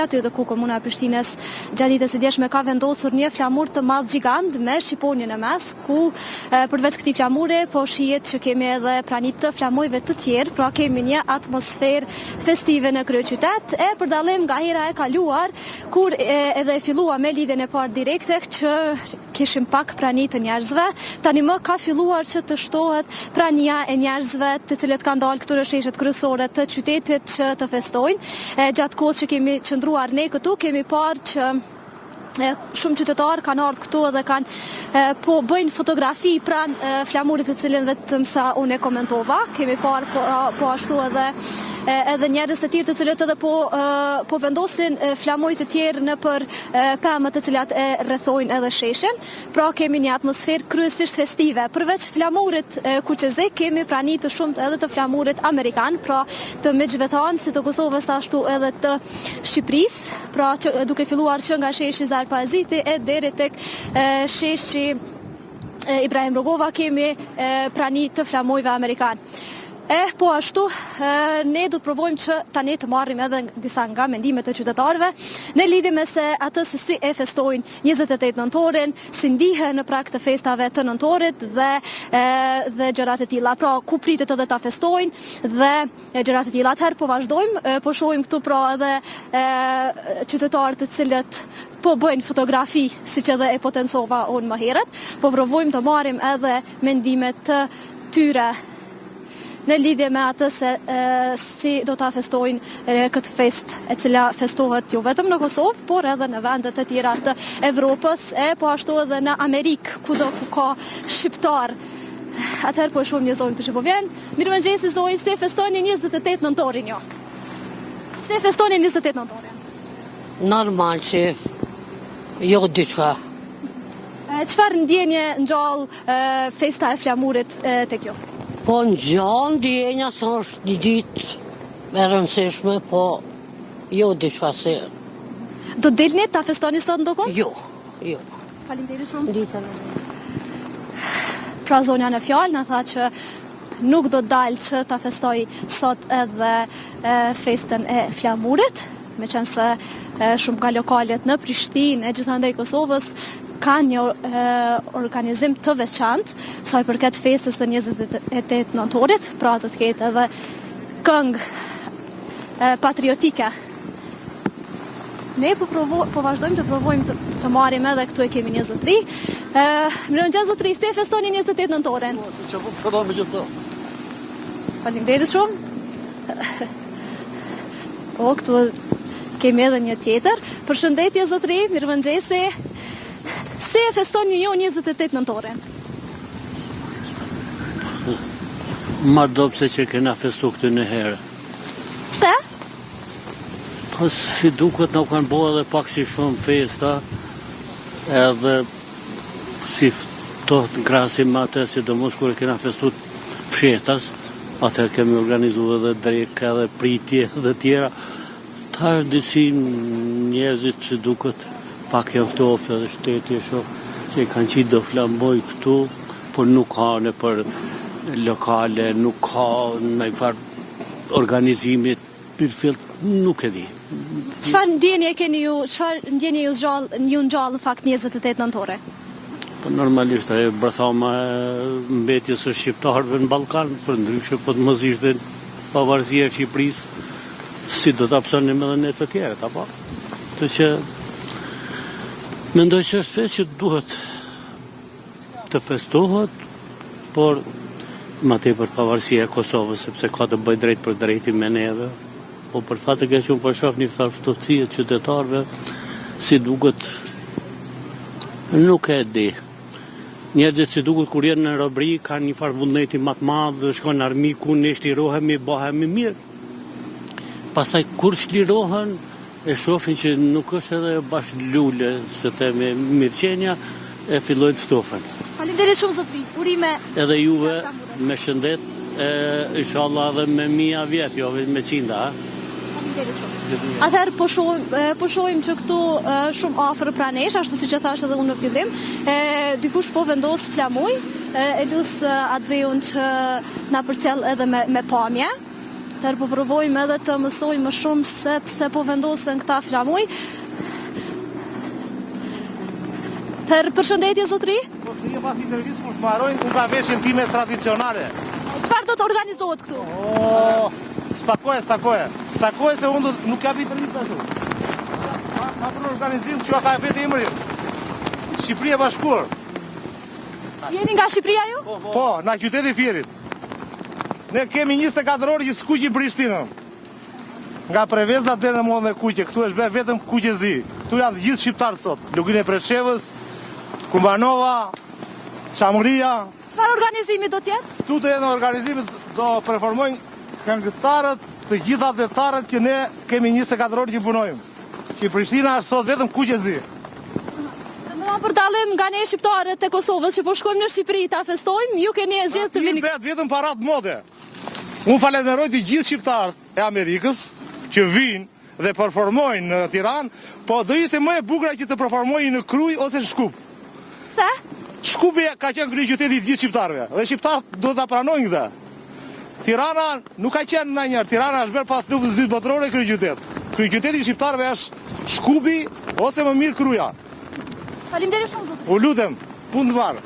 Aty dhe ku komuna e Prishtinës gjatë ditës së djeshme ka vendosur një flamur të madh gjigant me Shqiponjën e mes, ku përveç këtij flamure po shihet që kemi edhe pranit të flamujve të tjerë, pra kemi një atmosferë festive në kryeqytet, e për dallim nga hera e kaluar, kur edhe e fillua me lidhjen e parë direkte që kishim pak prani të njerëzve, tani më ka filluar që të shtohet prania e njerëzve të cilët kanë dalë këtu në sheshet kryesore të qytetit që të festojnë. Gjatë kohës që kemi qëndruar ne këtu, kemi parë që shumë qytetarë kanë ardhur këtu dhe kanë po bëjnë fotografi pranë flamurit të cilën vetëm sa unë e komentova. Kemi parë po ashtu edhe njerëz të tjerë të cilët edhe po vendosin flamuj të tjerë në për pemët të cilat e rrethojnë edhe sheshin. Pra kemi një atmosferë kryesisht festive. Përveç flamurit kuqezik, kemi prani të shumtë edhe të flamurit amerikan, pra të megjithëtan si të Kosovës ashtu edhe të Shqipërisë, pra që duke filluar që nga sheshi Zarpaziti e deri tek sheshi Ibrahim Rogova kemi prani të flamujve amerikan. Po ashtu, ne du të provojmë që tani të marrim edhe disa nga mendimet të qytetarëve në lidhje me se atë se si e festojnë 28 nëntorin, si ndihen në prag të festave të nëntorit dhe gjërat e tilla. Pra, ku pritet edhe ta festojnë dhe gjërat e tilla. Atëherë po vazhdojmë, po shohim këtu pra edhe qytetarë të cilët po bëjnë fotografi, siç edhe e potencova unë më herët, po provojmë të marrim edhe mendimet të tyre në lidhje me atë se si do ta festojnë këtë fest, e cila festohet jo vetëm në Kosovë, por edhe në vendet e tjera të Evropës, po ashtu edhe në Amerikë, kudo ku ka shqiptar. Atëherë po e shohim një zonjë këtu që po vjen. Mirëmëngjesi zonjë, si festoni 28 nëntorin jo? Si festoni 28 nëntorin? Normal që jo diçka. Çfarë ndjenje ngjall festa e flamurit tek ju? Po në gjallë ndjenja se është një ditë e rëndësishme, po jo diçka se... Do dilni ta festoni sot ndokon? Jo. Faleminderit shumë. Ditën. Pra zonja në fjalë na tha që nuk do dalë që ta festoj sot edhe festën e flamurit, meqense shumë ka lokalet në Prishtinë e gjithandaj Kosovës ka një organizim të veçantë sa i përket festës së 28 nëntorit, pra të ketë edhe këngë patriotike. Ne po vazhdojmë të provojmë të marrim edhe këtu e kemi një zotëri. Mirëmëngjes zotëri, si e festoni 28 nëntorin? Çfarë po do me gjithë? Faleminderit shumë. Po këtu kemi edhe një tjetër. Përshëndetje zotëri, mirëmëngjesi. Si e festoni ju 28 nëntorin? Ma dopse që kena festu këtë në herë. Pse? Po si duket nuk kanë bo edhe pak si shumë festa, edhe si to të krasim atë, si do mos kur e kena festu fshetas, atër kemi organizu edhe drek, edhe pritje dhe tjera. Ta është disi njerëzit që duket pak e ftoftë edhe shteti e shoh që kanë qitë do flamboj këtu, por nuk ka në për lokale, nuk ka në i farë organizimit, për fillt nuk e di. Çfarë ndjenje keni ju, çfarë ndjenje ju ngjall në fakt 28 nëntore? Po normalisht e brëthama mbetjes së shqiptarëve në Ballkan, për ndryshe po të mos ishte pavarësia e Shqipërisë, si do ta psonim edhe ne të tjerët, apo? Të që mendoj që është fest që duhet të festohet, por ma tepër pavarësia e Kosovës, sepse ka të bëj drejt për drejti me neve, po për fatë e që unë përshof një ftofësie të qytetarëve, si duket nuk e di. Njerëzit si duket kur jenë në robëri, kanë një farë vullneti më të madh, shkon armiku, ne shlirohemi, bëhemi mirë. Pastaj kur shlirohen, e shofin që nuk është edhe bashkë lule, se te me mirëqenja, e fillojnë të ftofen. Faleminderit shumë zotëri, urime. Edhe juve me shëndet, inshallah edhe me 1000 vjet, jo me 100, a? Faleminderit shumë. Atëherë po shohim që këtu shumë afër pranesh, ashtu siç e thash edhe unë në fillim, dikush po vendos flamuj, e lus Adheun që na përcjell edhe me pamje. Tërë po provojmë edhe të mësojmë më shumë se pse po vendosen këta flamuj. Tërë përshëndetje, zotri? Po shpije pas intervjisë kur të marojnë, unë ka veshjen time tradicionale. Çfarë do të organizohet këtu? Stakoje se unë nuk ja bitë rritë ashtu. Ma për organizim që ka e vetë emrin. Shqipëria Bashkuar. Jeni nga Shqipëria ju? Po, nga qyteti Fierit. Ne kemi 24 orë që skuqim Prishtinën. Nga Prevezda deri në Modën e Kuqe, këtu është bërë vetëm Kuqezi. Këtu janë gjithë shqiptarë sot. Lugin e Preshevës, Kumbanova, Shamëria. Çfarë organizimi do t'jetë? Këtu të jenë organizimit do performojnë këngëtarët, të gjitha detarët që ne kemi 24 orë që punojmë. Që Prishtina është sot vetëm Kuqezi. Për dallim nga ne shqiptarët e Kosovës që po shkojmë në Shqipëri ta festojmë, ju keni e zgjedhur të vini. Vetëm parat mode. Unë falenderoj të gjithë shqiptarët e Amerikës që vinë dhe performojnë në Tiranë, po do ishte më e bukur që të performojnë në Kruj ose në Shkup. Pse? Shkupi ka qenë kryeqyteti i gjithë shqiptarëve dhe shqiptarët do ta pranojnë këtë. Tirana nuk ka qenë ndonjëherë, Tirana është bërë pas luftës së dytë botërore kryeqytet. Kryeqyteti i shqiptarëve është Shkupi ose më mirë Kruja. Faleminderit shumë, zotri. U lutem, punë të mirë.